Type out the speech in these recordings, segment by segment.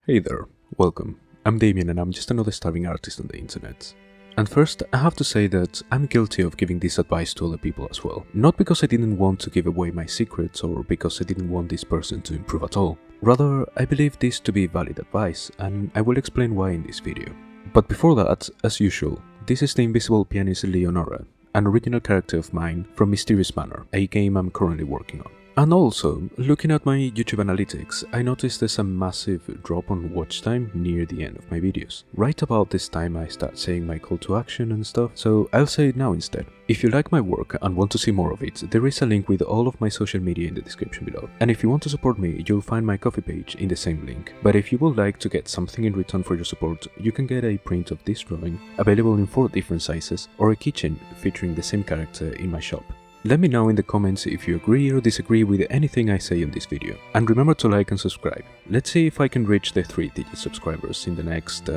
Hey there, welcome. I'm Damien and I'm just another starving artist on the internet. And first, I have to say that I'm guilty of giving this advice to other people as well. Not because I didn't want to give away my secrets or because I didn't want this person to improve at all. Rather, I believe this to be valid advice and I will explain why in this video. But before that, as usual, this is the invisible pianist Leonora, an original character of mine from Mysterious Manor, a game I'm currently working on. And also, looking at my YouTube analytics, I noticed there's a massive drop on watch time near the end of my videos. Right about this time I start saying my call to action and stuff, so I'll say it now instead. If you like my work and want to see more of it, there is a link with all of my social media in the description below. And if you want to support me, you'll find my Ko-fi page in the same link. But if you would like to get something in return for your support, you can get a print of this drawing, available in 4 different sizes, or a keychain featuring the same character in my shop. Let me know in the comments if you agree or disagree with anything I say in this video. And remember to like and subscribe. Let's see if I can reach the 3-digit subscribers in the next,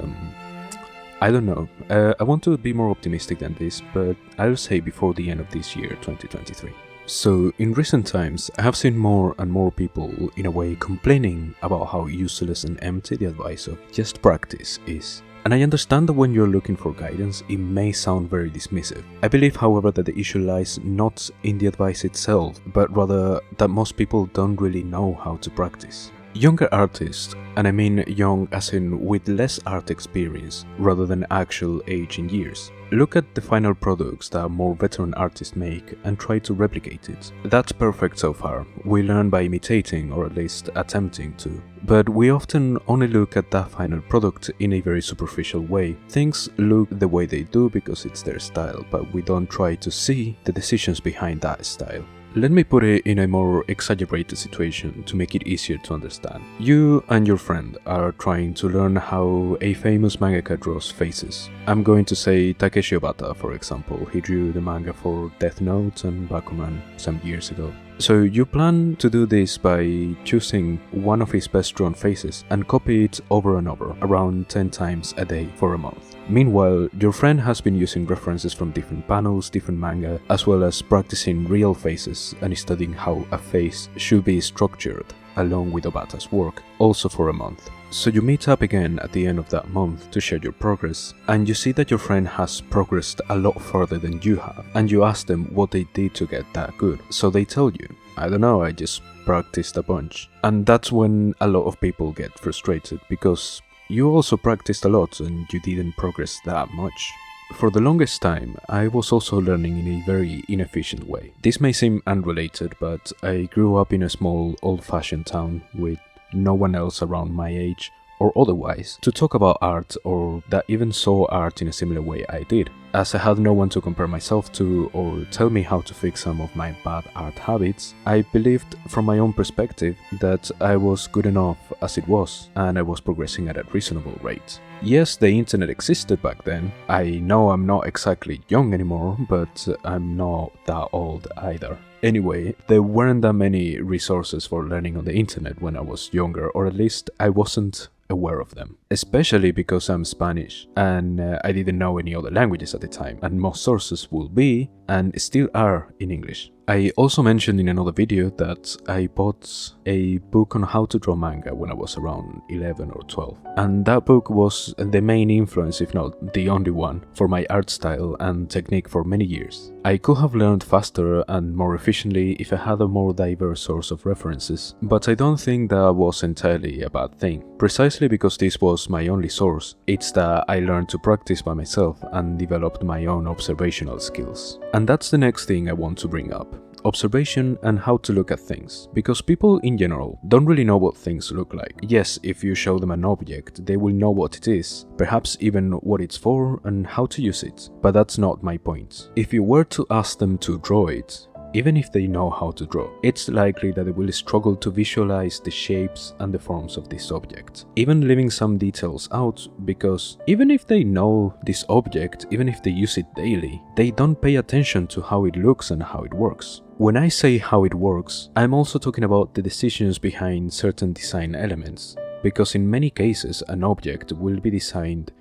I don't know. I want to be more optimistic than this, but I'll say before the end of this year, 2023. So, in recent times, I have seen more and more people, in a way, complaining about how useless and empty the advice of just practice is. And I understand that when you're looking for guidance, it may sound very dismissive. I believe, however, that the issue lies not in the advice itself, but rather that most people don't really know how to practice. Younger artists, and I mean young as in with less art experience rather than actual age in years, look at the final products that more veteran artists make and try to replicate it. That's perfect so far. We learn by imitating, or at least attempting to. But we often only look at that final product in a very superficial way. Things look the way they do because it's their style, but we don't try to see the decisions behind that style. Let me put it in a more exaggerated situation to make it easier to understand. You and your friend are trying to learn how a famous mangaka draws faces. I'm going to say Takeshi Obata, for example. He drew the manga for Death Note and Bakuman some years ago. So you plan to do this by choosing one of his best drawn faces and copy it over and over, around 10 times a day for a month. Meanwhile, your friend has been using references from different panels, different manga, as well as practicing real faces and studying how a face should be structured, along with Obata's work, also for a month. So you meet up again at the end of that month to share your progress, and you see that your friend has progressed a lot further than you have, and you ask them what they did to get that good. So they tell you, I don't know, I just practiced a bunch. And that's when a lot of people get frustrated, because you also practiced a lot and you didn't progress that much. For the longest time, I was also learning in a very inefficient way. This may seem unrelated, but I grew up in a small, old-fashioned town with no one else around my age or otherwise to talk about art, or that even saw art in a similar way I did. As I had no one to compare myself to or tell me how to fix some of my bad art habits, I believed from my own perspective that I was good enough as it was, and I was progressing at a reasonable rate. Yes, the internet existed back then. I know I'm not exactly young anymore, but I'm not that old either. Anyway, there weren't that many resources for learning on the internet when I was younger, or at least I wasn't aware of them. Especially because I'm Spanish, and I didn't know any other languages at the time, and most sources will be, and still are, in English. I also mentioned in another video that I bought a book on how to draw manga when I was around 11 or 12. And that book was the main influence, if not the only one, for my art style and technique for many years. I could have learned faster and more efficiently if I had a more diverse source of references, but I don't think that was entirely a bad thing. Precisely because this was my only source, it's that I learned to practice by myself and developed my own observational skills. And that's the next thing I want to bring up. Observation and how to look at things, because people in general don't really know what things look like. Yes, if you show them an object, they will know what it is, perhaps even what it's for and how to use it, but that's not my point. If you were to ask them to draw it, even if they know how to draw, it's likely that they will struggle to visualize the shapes and the forms of this object, even leaving some details out, because even if they know this object, even if they use it daily, they don't pay attention to how it looks and how it works. When I say how it works, I'm also talking about the decisions behind certain design elements, because in many cases an object will be designed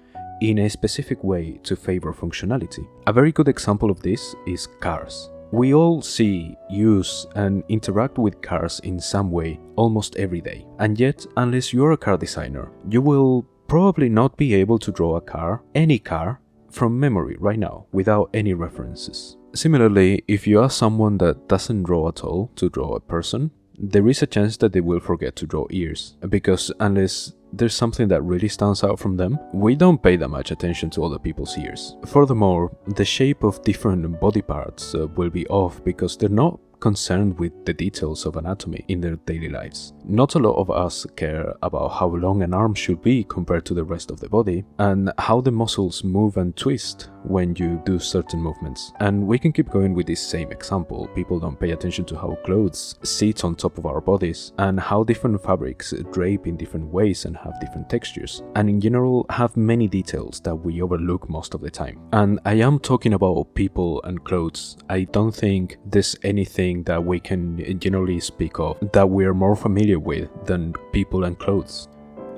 in a specific way to favor functionality. A very good example of this is cars. We all see, use, and interact with cars in some way almost every day. And yet, unless you're a car designer, you will probably not be able to draw a car, any car, from memory right now, without any references. Similarly, if you ask someone that doesn't draw at all to draw a person, there is a chance that they will forget to draw ears, because unless there's something that really stands out from them, we don't pay that much attention to other people's ears. Furthermore, the shape of different body parts will be off because they're not concerned with the details of anatomy in their daily lives. Not a lot of us care about how long an arm should be compared to the rest of the body, and how the muscles move and twist when you do certain movements. And we can keep going with this same example. People don't pay attention to how clothes sit on top of our bodies, and how different fabrics drape in different ways and have different textures, and in general have many details that we overlook most of the time. And I am talking about people and clothes. I don't think there's anything that we can generally speak of that we're more familiar with than people and clothes.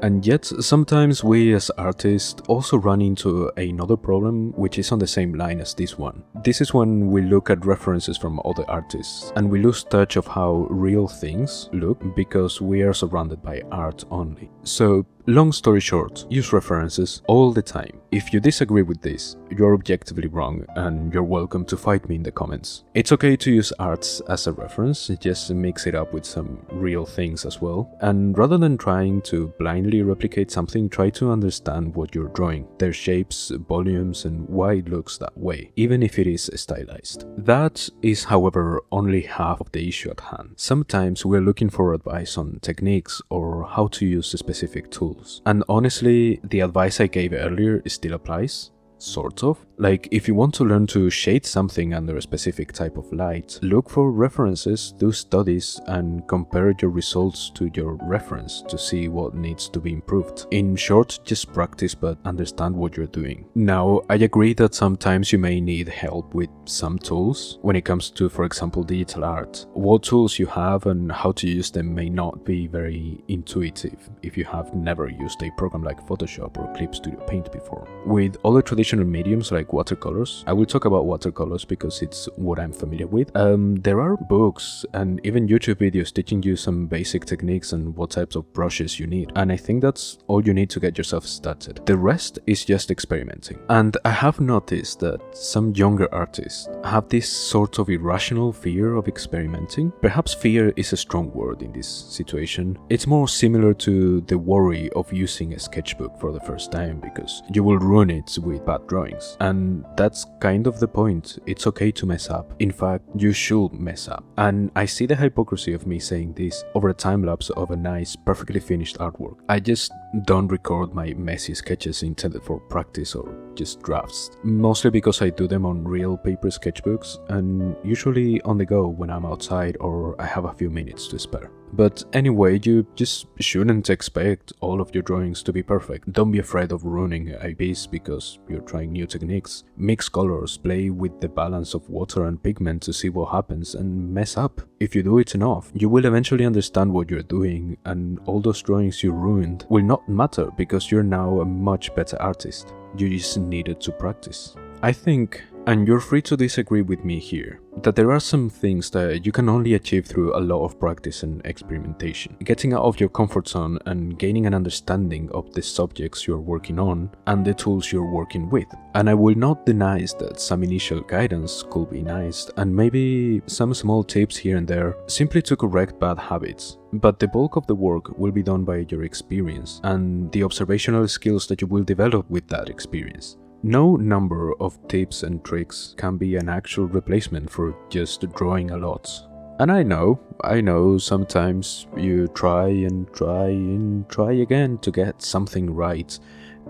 And yet, sometimes we as artists also run into another problem which is on the same line as this one. This is when we look at references from other artists and we lose touch of how real things look because we are surrounded by art only. So, long story short, use references all the time. If you disagree with this, you're objectively wrong and you're welcome to fight me in the comments. It's okay to use arts as a reference, just mix it up with some real things as well. And rather than trying to blindly replicate something, try to understand what you're drawing, their shapes, volumes, and why it looks that way, even if it is stylized. That is, however, only half of the issue at hand. Sometimes we're looking for advice on techniques or how to use specific tools. And honestly, the advice I gave earlier still applies. Sort of. Like, if you want to learn to shade something under a specific type of light, look for references, do studies, and compare your results to your reference to see what needs to be improved. In short, just practice but understand what you're doing. Now, I agree that sometimes you may need help with some tools when it comes to, for example, digital art. What tools you have and how to use them may not be very intuitive if you have never used a program like Photoshop or Clip Studio Paint before. With other traditional mediums like watercolors, I will talk about watercolors because it's what I'm familiar with. There are books and even YouTube videos teaching you some basic techniques and what types of brushes you need, and I think that's all you need to get yourself started. The rest is just experimenting. And I have noticed that some younger artists have this sort of irrational fear of experimenting. Perhaps fear is a strong word in this situation. It's more similar to the worry of using a sketchbook for the first time because you will ruin it with bad drawings. And that's kind of the point. It's okay to mess up. In fact, you should mess up. And I see the hypocrisy of me saying this over a time lapse of a nice, perfectly finished artwork. I just don't record my messy sketches intended for practice or just drafts. Mostly because I do them on real paper sketchbooks and usually on the go when I'm outside or I have a few minutes to spare. But anyway, you just shouldn't expect all of your drawings to be perfect. Don't be afraid of ruining a piece because you're trying new techniques. Mix colors, play with the balance of water and pigment to see what happens, and mess up. If you do it enough, you will eventually understand what you're doing, and all those drawings you ruined will not matter because you're now a much better artist. You just needed to practice. I think, and you're free to disagree with me here, that there are some things that you can only achieve through a lot of practice and experimentation. Getting out of your comfort zone and gaining an understanding of the subjects you're working on and the tools you're working with. And I will not deny that some initial guidance could be nice and maybe some small tips here and there simply to correct bad habits. But the bulk of the work will be done by your experience and the observational skills that you will develop with that experience. No number of tips and tricks can be an actual replacement for just drawing a lot. And I know sometimes you try and try again to get something right,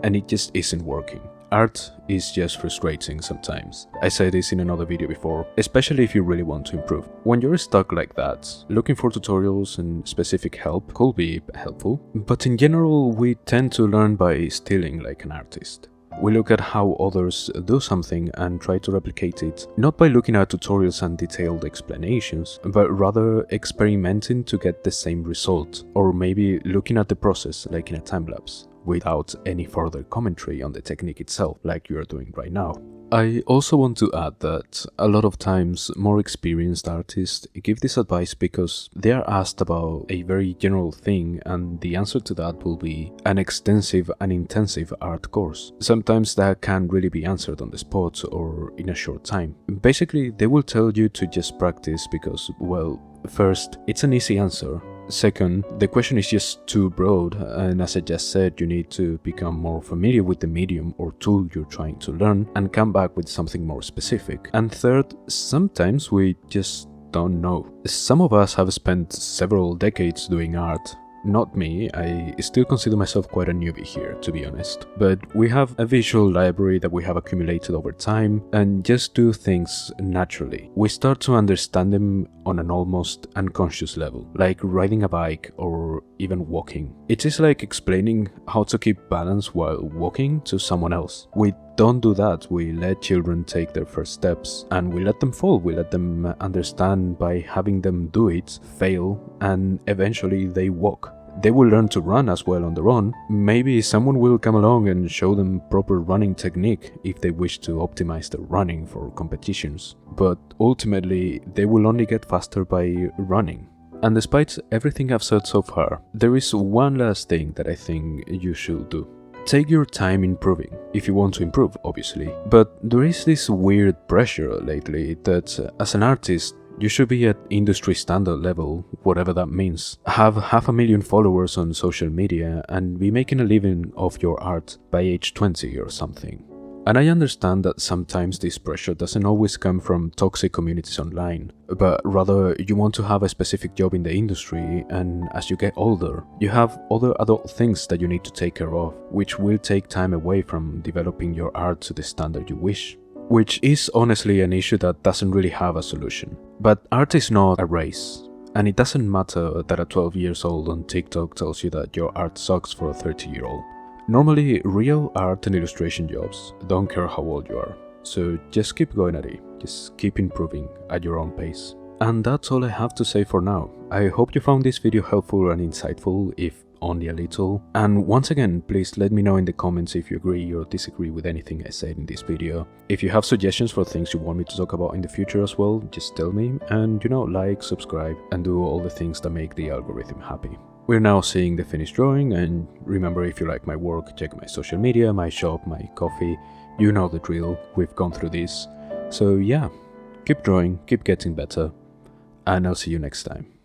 and it just isn't working. Art is just frustrating sometimes. I said this in another video before, especially if you really want to improve. When you're stuck like that, looking for tutorials and specific help could be helpful, but in general we tend to learn by stealing like an artist. We look at how others do something and try to replicate it, not by looking at tutorials and detailed explanations, but rather experimenting to get the same result, or maybe looking at the process like in a time lapse, without any further commentary on the technique itself like you are doing right now. I also want to add that a lot of times more experienced artists give this advice because they are asked about a very general thing, and the answer to that will be an extensive and intensive art course. Sometimes that can't really be answered on the spot or in a short time. Basically, they will tell you to just practice because, well, first, it's an easy answer. Second, the question is just too broad, and as I just said, you need to become more familiar with the medium or tool you're trying to learn and come back with something more specific. And third, sometimes we just don't know. Some of us have spent several decades doing art. Not me, I still consider myself quite a newbie here, to be honest. But we have a visual library that we have accumulated over time and just do things naturally. We start to understand them on an almost unconscious level, like riding a bike or even walking. It is like explaining how to keep balance while walking to someone else. We don't do that. We let children take their first steps and we let them fall. We let them understand by having them do it, fail, and eventually they walk. They will learn to run as well on their own. Maybe someone will come along and show them proper running technique if they wish to optimize their running for competitions. But ultimately, they will only get faster by running. And despite everything I've said so far, there is one last thing that I think you should do. Take your time improving, if you want to improve, obviously. But there is this weird pressure lately that as an artist, you should be at industry standard level, whatever that means. Have 500,000 followers on social media and be making a living off your art by age 20 or something. And I understand that sometimes this pressure doesn't always come from toxic communities online, but rather you want to have a specific job in the industry, and as you get older, you have other adult things that you need to take care of, which will take time away from developing your art to the standard you wish. Which is honestly an issue that doesn't really have a solution. But art is not a race, and it doesn't matter that a 12 years old on TikTok tells you that your art sucks for a 30-year-old. Normally, real art and illustration jobs don't care how old you are, so just keep going at it, just keep improving at your own pace. And that's all I have to say for now. I hope you found this video helpful and insightful, if only a little. And once again, please let me know in the comments if you agree or disagree with anything I said in this video. If you have suggestions for things you want me to talk about in the future as well, just tell me, and like, subscribe, and do all the things that make the algorithm happy. We're now seeing the finished drawing, and remember, if you like my work, check my social media, my shop, my coffee. You know the drill, we've gone through this. So yeah, keep drawing, keep getting better, and I'll see you next time.